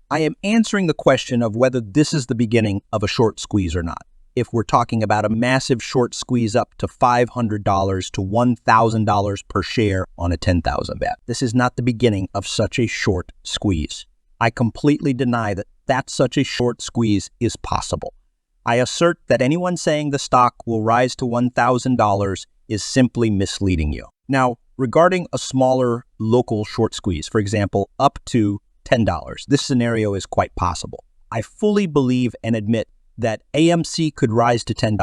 I am answering the question of whether this is the beginning of a short squeeze or not. If we're talking about a massive short squeeze up to $500 to $1,000 per share on a 10,000 bet. This is not the beginning of such a short squeeze. I completely deny that such a short squeeze is possible. I assert that anyone saying the stock will rise to $1,000 is simply misleading you. Now, regarding a smaller local short squeeze, for example, up to $10, this scenario is quite possible. I fully believe and admit that AMC could rise to $10.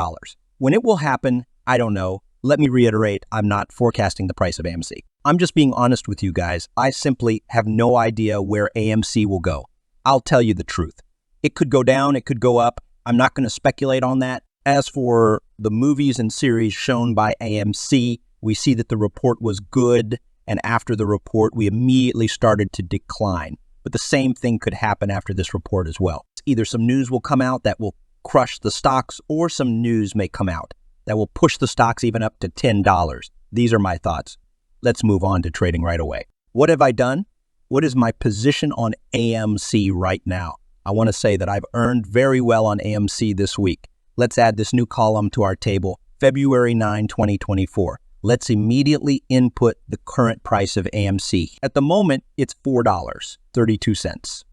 When it will happen, I don't know. Let me reiterate, I'm not forecasting the price of AMC. I'm just being honest with you guys. I simply have no idea where AMC will go. I'll tell you the truth. It could go down, it could go up. I'm not going to speculate on that. As for the movies and series shown by AMC, we see that the report was good, and after the report, we immediately started to decline. But the same thing could happen after this report as well. Either some news will come out that will crush the stocks, or some news may come out that will push the stocks even up to $10. These are my thoughts. Let's move on to trading right away. What have I done? What is my position on AMC right now? I want to say that I've earned very well on AMC this week. Let's add this new column to our table, February 9, 2024. Let's immediately input the current price of AMC. At the moment, it's $4.32.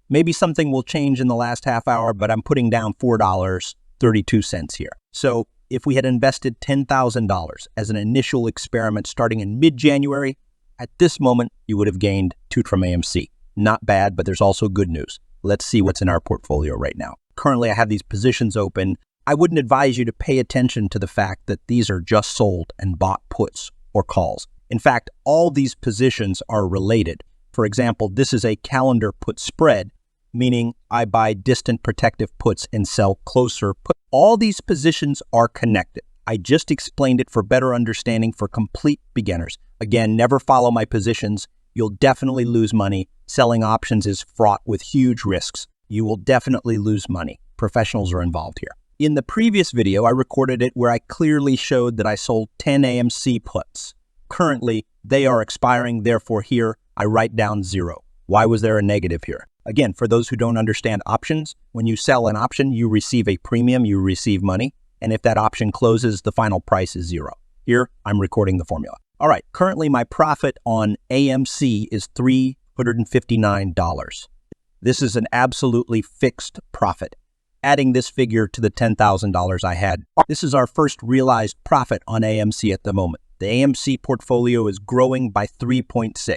Maybe something will change in the last half hour, but I'm putting down $4.32 here. So if we had invested $10,000 as an initial experiment starting in mid-January, at this moment, you would have gained 2 from AMC. Not bad, but there's also good news. Let's see what's in our portfolio right now. Currently, I have these positions open. I wouldn't advise you to pay attention to the fact that these are just sold and bought puts or calls. In fact, all these positions are related. For example, this is a calendar put spread, meaning I buy distant protective puts and sell closer puts. All these positions are connected. I just explained it for better understanding for complete beginners. Again, never follow my positions. You'll definitely lose money. Selling options is fraught with huge risks. You will definitely lose money. Professionals are involved here. In the previous video, I recorded it where I clearly showed that I sold 10 AMC puts. Currently, they are expiring, therefore here, I write down 0. Why was there a negative here? Again, for those who don't understand options, when you sell an option, you receive a premium, you receive money, and if that option closes, the final price is 0. Here, I'm recording the formula. All right, currently my profit on AMC is $359. This is an absolutely fixed profit. Adding this figure to the $10,000 I had, this is our first realized profit on AMC at the moment. The AMC portfolio is growing by 3.6.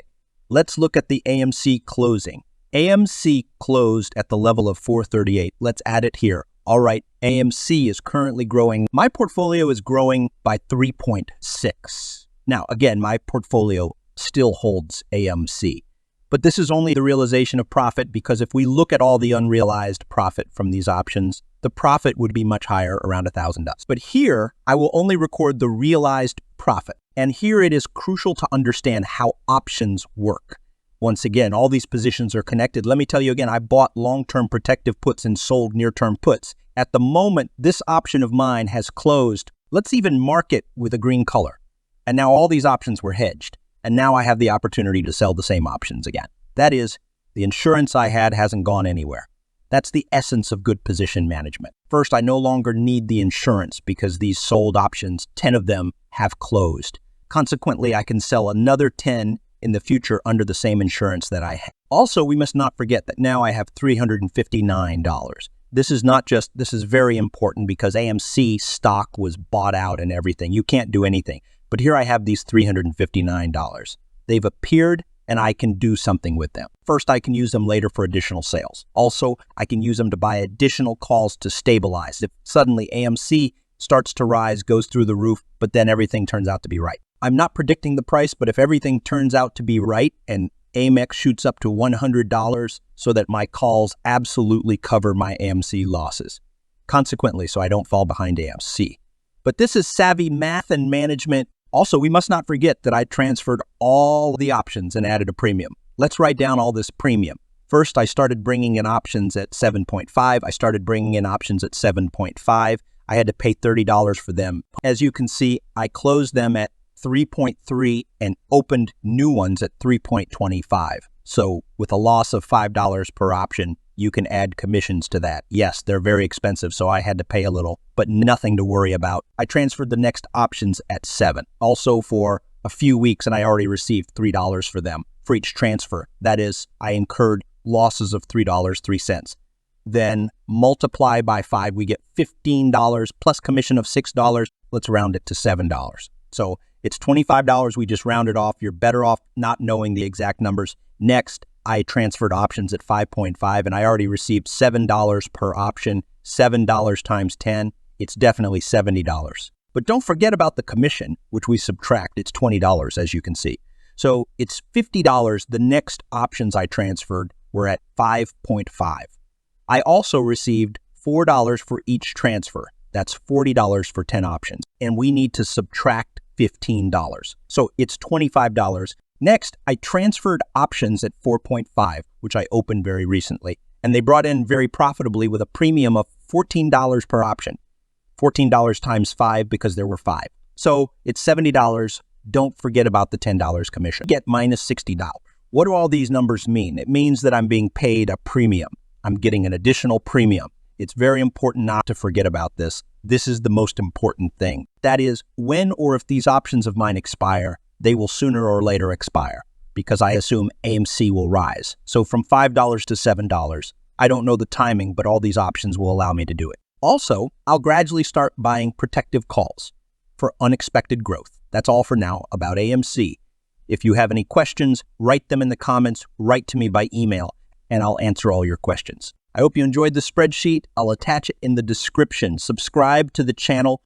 Let's look at the AMC closing. AMC closed at the level of 438. Let's add it here. All right, AMC is currently growing. My portfolio is growing by 3.6. Now, again, my portfolio still holds AMC. But this is only the realization of profit because if we look at all the unrealized profit from these options, the profit would be much higher, around $1,000. But here, I will only record the realized profit. And here it is crucial to understand how options work. Once again, all these positions are connected. Let me tell you again, I bought long-term protective puts and sold near-term puts. At the moment, this option of mine has closed. Let's even mark it with a green color. And now all these options were hedged. And now I have the opportunity to sell the same options again. That is, the insurance I had hasn't gone anywhere. That's the essence of good position management. First, I no longer need the insurance because these sold options, 10 of them, have closed. Consequently, I can sell another 10 in the future under the same insurance that I have. Also, we must not forget that now I have $359. This is very important because AMC stock was bought out and everything. You can't do anything. But here I have these $359. They've appeared and I can do something with them. First, I can use them later for additional sales. Also, I can use them to buy additional calls to stabilize. If suddenly AMC starts to rise, goes through the roof, but then everything turns out to be right. I'm not predicting the price, but if everything turns out to be right and AMX shoots up to $100 so that my calls absolutely cover my AMC losses. Consequently, so I don't fall behind AMC. But this is savvy math and management. Also, we must not forget that I transferred all the options and added a premium. Let's write down all this premium. First, I started bringing in options at 7.5. I started bringing in options at 7.5. I had to pay $30 for them. As you can see, I closed them at 3.3 and opened new ones at 3.25. So with a loss of $5 per option, you can add commissions to that. Yes, they're very expensive, so I had to pay a little, but nothing to worry about. I transferred the next options at 7, also for a few weeks, and I already received $3 for them for each transfer. That is, I incurred losses of $3.03. Then multiply by 5, we get $15 plus commission of $6. Let's round it to $7. So it's $25. We just rounded off. You're better off not knowing the exact numbers. Next, I transferred options at 5.5, and I already received $7 per option. $7 times 10, it's definitely $70. But don't forget about the commission, which we subtract. It's $20, as you can see. So it's $50. The next options I transferred were at 5.5. I also received $4 for each transfer. That's $40 for 10 options. And we need to subtract $15. So it's $25. Next, I transferred options at 4.5, which I opened very recently. And they brought in very profitably with a premium of $14 per option. $14 times 5 because there were 5. So it's $70. Don't forget about the $10 commission. Get minus $60. What do all these numbers mean? It means that I'm being paid a premium. I'm getting an additional premium. It's very important not to forget about this. This is the most important thing. That is, when or if these options of mine expire, they will sooner or later expire because I assume AMC will rise. So from $5 to $7, I don't know the timing, but all these options will allow me to do it. Also, I'll gradually start buying protective calls for unexpected growth. That's all for now about AMC. If you have any questions, write them in the comments, write to me by email, and I'll answer all your questions. I hope you enjoyed the spreadsheet. I'll attach it in the description. Subscribe to the channel